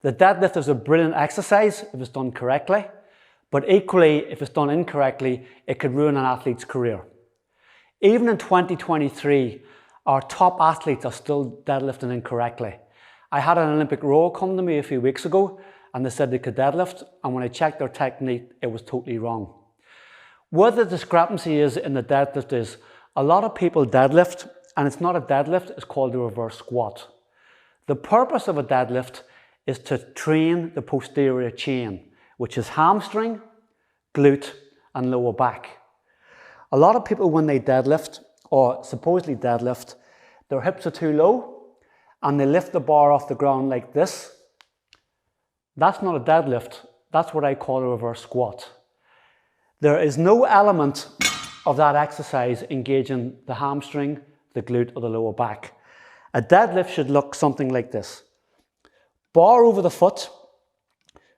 The deadlift is a brilliant exercise if it's done correctly, but equally, if it's done incorrectly, it could ruin an athlete's career. Even in 2023, our top athletes are still deadlifting incorrectly. I had an Olympic rower come to me a few weeks ago and they said they could deadlift, and when I checked their technique, it was totally wrong. Where the discrepancy is in the deadlift is, a lot of people deadlift, and it's not a deadlift, it's called a reverse squat. The purpose of a deadlift is to train the posterior chain, which is hamstring, glute, and lower back. A lot of people, when they deadlift, or supposedly deadlift, their hips are too low, and they lift the bar off the ground like this. That's not a deadlift, that's what I call a reverse squat. There is no element of that exercise engaging the hamstring, the glute, or the lower back. A deadlift should look something like this. Bar over the foot,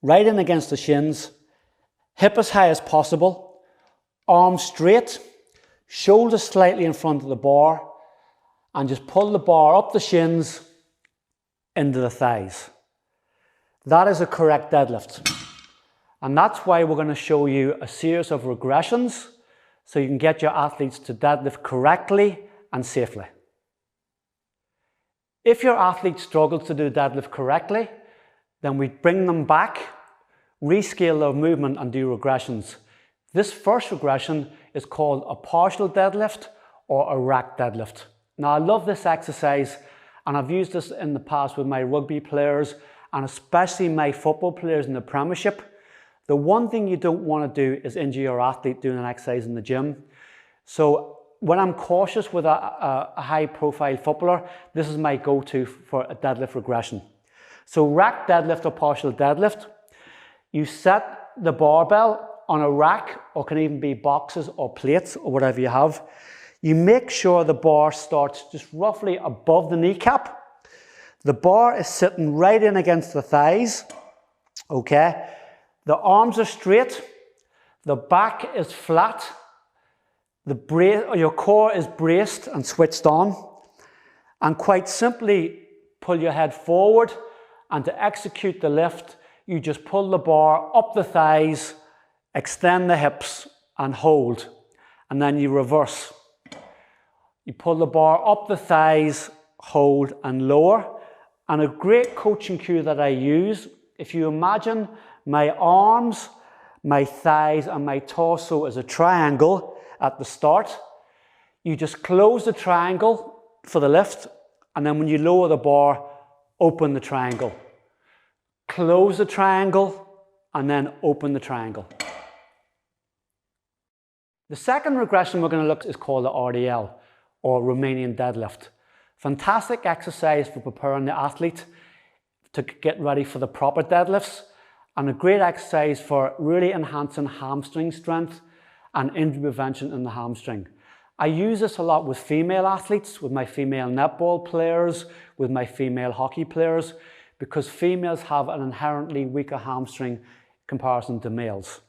right in against the shins, hip as high as possible, arms straight, shoulders slightly in front of the bar, and just pull the bar up the shins into the thighs. That is a correct deadlift. And that's why we're going to show you a series of regressions so you can get your athletes to deadlift correctly and safely. If your athlete struggles to do deadlift correctly, then we bring them back, rescale their movement and do regressions. This first regression is called a partial deadlift or a rack deadlift. Now, I love this exercise, and I've used this in the past with my rugby players and especially my football players in the Premiership. The one thing you don't want to do is injure your athlete doing an exercise in the gym. So when I'm cautious with a high-profile footballer, this is my go-to for a deadlift regression. So rack deadlift or partial deadlift, you set the barbell on a rack, or can even be boxes or plates or whatever you have. You make sure the bar starts just roughly above the kneecap. The bar is sitting right in against the thighs, okay? The arms are straight, the back is flat, your core is braced and switched on, and quite simply pull your head forward, and to execute the lift, you just pull the bar up the thighs, extend the hips and hold, and then you reverse. You pull the bar up the thighs, hold and lower. And a great coaching cue that I use, if you imagine my arms, my thighs and my torso as a triangle at the start, you just close the triangle for the lift, and then when you lower the bar, open the triangle. Close the triangle and then open the triangle. The second regression we're going to look at is called the RDL, or Romanian Deadlift. Fantastic exercise for preparing the athlete to get ready for the proper deadlifts, and a great exercise for really enhancing hamstring strength and injury prevention in the hamstring. I use this a lot with female athletes, with my female netball players, with my female hockey players, because females have an inherently weaker hamstring comparison to males.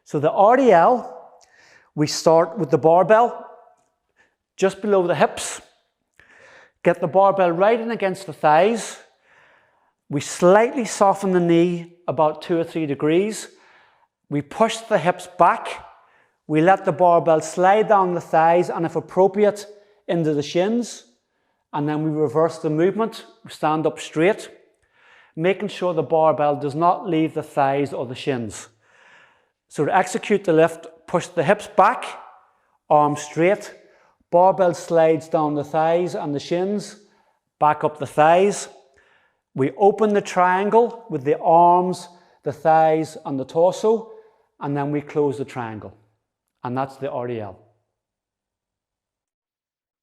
So the RDL, we start with the barbell just below the hips. Get the barbell right in against the thighs. We slightly soften the knee about 2 or 3 degrees. We push the hips back. We let the barbell slide down the thighs and, if appropriate, into the shins. And then we reverse the movement. We stand up straight, making sure the barbell does not leave the thighs or the shins. So to execute the lift, push the hips back, arms straight. Barbell slides down the thighs and the shins, back up the thighs. We open the triangle with the arms, the thighs and the torso, and then we close the triangle. And that's the RDL.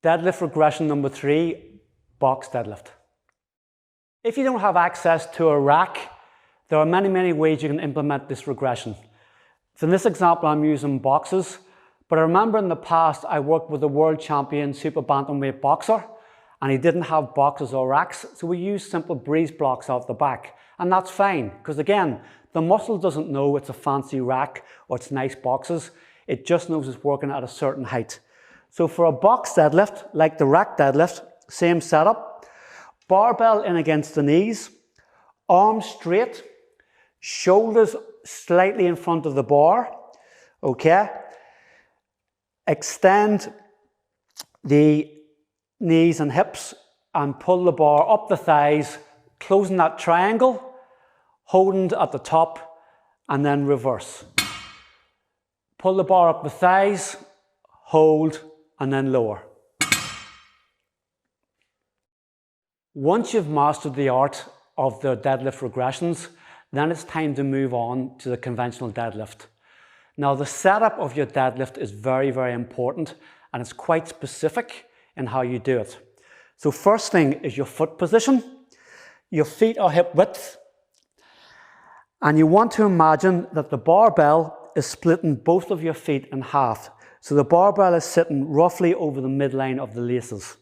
Deadlift regression number 3, box deadlift. If you don't have access to a rack, there are many ways you can implement this regression. So in this example, I'm using boxes. But I remember in the past, I worked with a world champion super bantamweight boxer, and he didn't have boxes or racks, so we used simple breeze blocks off the back. And that's fine, because again, the muscle doesn't know it's a fancy rack or it's nice boxes. It just knows it's working at a certain height. So for a box deadlift, like the rack deadlift, same setup, barbell in against the knees, Arms straight, shoulders slightly in front of the bar, okay? Extend the knees and hips and pull the bar up the thighs, closing that triangle, holding it at the top, and then reverse. Pull the bar up the thighs, hold, and then lower. Once you've mastered the art of the deadlift regressions, then it's time to move on to the conventional deadlift. Now, the setup of your deadlift is very, very important, and it's quite specific in how you do it. So first thing is your foot position. Your feet are hip width, and you want to imagine that the barbell is splitting both of your feet in half. So the barbell is sitting roughly over the midline of the laces,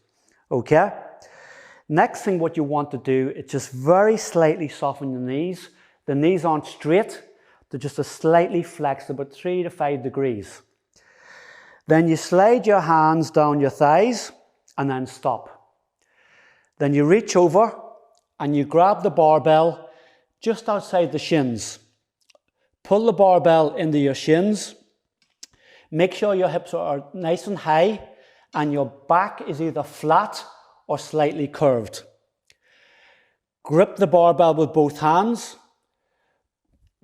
okay? Next thing what you want to do is just very slightly soften the knees. The knees aren't straight, they're just a slightly flexed, about 3 to 5 degrees. Then you slide your hands down your thighs and then stop. Then you reach over and you grab the barbell just outside the shins. Pull the barbell into your shins. Make sure your hips are nice and high and your back is either flat or slightly curved. Grip the barbell with both hands.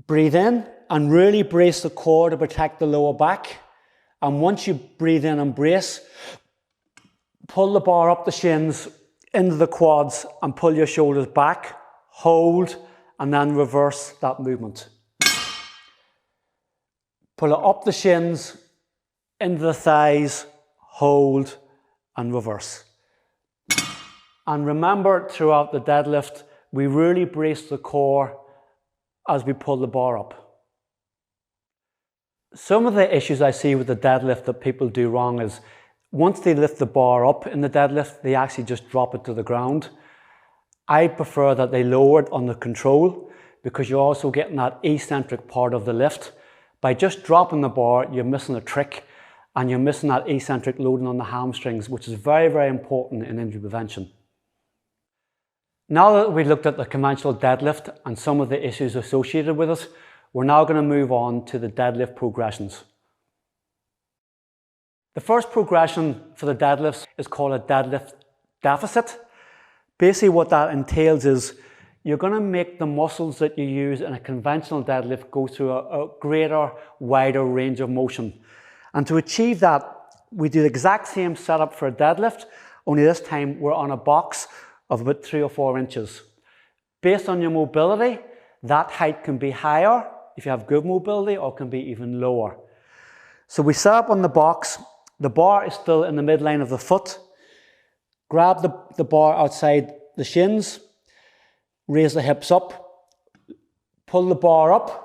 Breathe in and really brace the core to protect the lower back. And once you breathe in and brace, pull the bar up the shins into the quads and pull your shoulders back, hold, and then reverse that movement. Pull it up the shins, into the thighs, hold, and reverse. And remember, throughout the deadlift, we really brace the core as we pull the bar up. Some of the issues I see with the deadlift that people do wrong is once they lift the bar up in the deadlift, they actually just drop it to the ground. I prefer that they lower it under control because you're also getting that eccentric part of the lift. By just dropping the bar, you're missing a trick and you're missing that eccentric loading on the hamstrings, which is very, very important in injury prevention. Now that we've looked at the conventional deadlift and some of the issues associated with it, we're now going to move on to the deadlift progressions. The first progression for the deadlifts is called a deadlift deficit. Basically what that entails is you're going to make the muscles that you use in a conventional deadlift go through a greater, wider range of motion. And to achieve that, we do the exact same setup for a deadlift, only this time we're on a box of about 3 or 4 inches. Based on your mobility, that height can be higher if you have good mobility or can be even lower. So we set up on the box, the bar is still in the midline of the foot. Grab the bar outside the shins, raise the hips up, pull the bar up,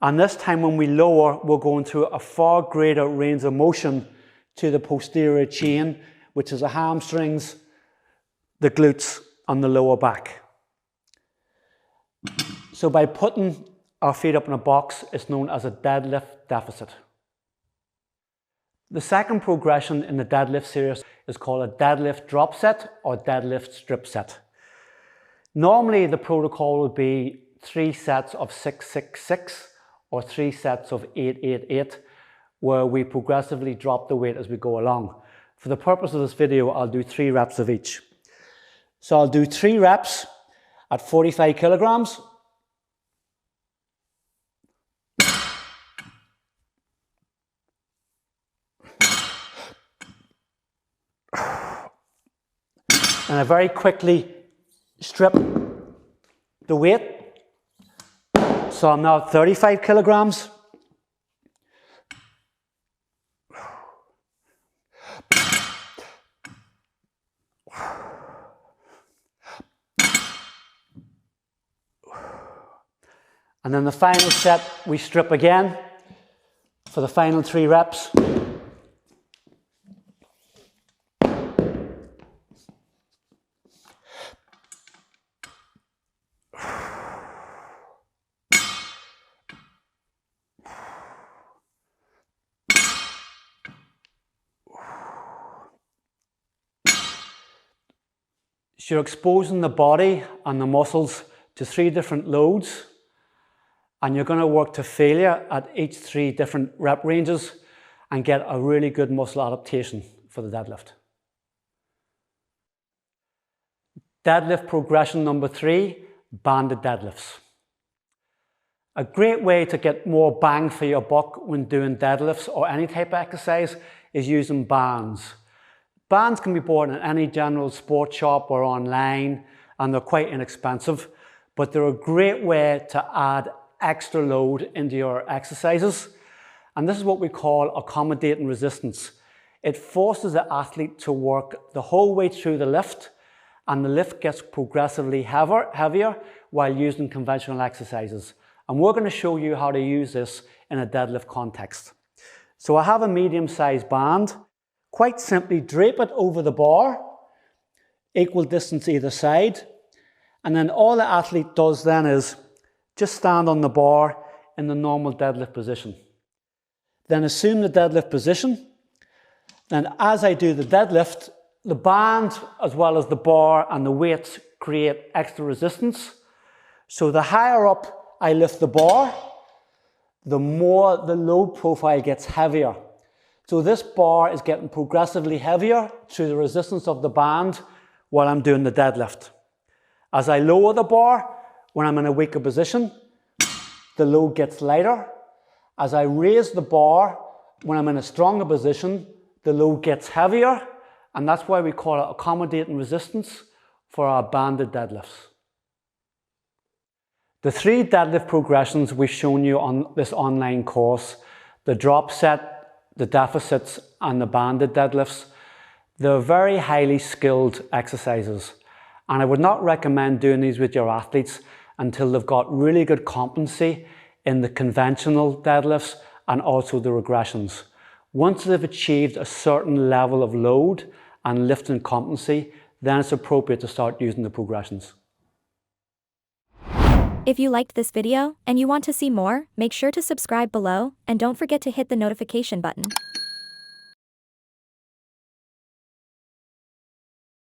and this time when we lower, we're going through a far greater range of motion to the posterior chain, which is the hamstrings, the glutes, and the lower back. So by putting our feet up in a box, it's known as a deadlift deficit. The second progression in the deadlift series is called a deadlift drop set or deadlift strip set. Normally the protocol would be 3 sets of 6-6-6 or 3 sets of 8-8-8, where we progressively drop the weight as we go along. For the purpose of this video, I'll do 3 reps of each. So I'll do 3 reps at 45 kilograms. And I very quickly strip the weight. So I'm now at 35 kilograms. And then the final set, we strip again for the final 3 reps. So you're exposing the body and the muscles to 3 different loads, and you're going to work to failure at each 3 different rep ranges and get a really good muscle adaptation for the deadlift. Deadlift progression number 3, banded deadlifts. A great way to get more bang for your buck when doing deadlifts or any type of exercise is using bands. Bands can be bought in any general sports shop or online, and they're quite inexpensive, but they're a great way to add extra load into your exercises. And this is what we call accommodating resistance. It forces the athlete to work the whole way through the lift, and the lift gets progressively heavier while using conventional exercises. And we're going to show you how to use this in a deadlift context. So I have a medium-sized band. Quite simply drape it over the bar, equal distance either side, and then all the athlete does then is just stand on the bar in the normal deadlift position. Then assume the deadlift position. Then as I do the deadlift, the band as well as the bar and the weights create extra resistance. So the higher up I lift the bar, the more the load profile gets heavier. So this bar is getting progressively heavier through the resistance of the band while I'm doing the deadlift. As I lower the bar, when I'm in a weaker position, the load gets lighter. As I raise the bar, when I'm in a stronger position, the load gets heavier, and that's why we call it accommodating resistance for our banded deadlifts. The 3 deadlift progressions we've shown you on this online course, the drop set, the deficits, and the banded deadlifts, they're very highly skilled exercises. And I would not recommend doing these with your athletes until they've got really good competency in the conventional deadlifts and also the regressions. Once they've achieved a certain level of load and lifting competency, then it's appropriate to start using the progressions. If you liked this video and you want to see more, make sure to subscribe below and don't forget to hit the notification button.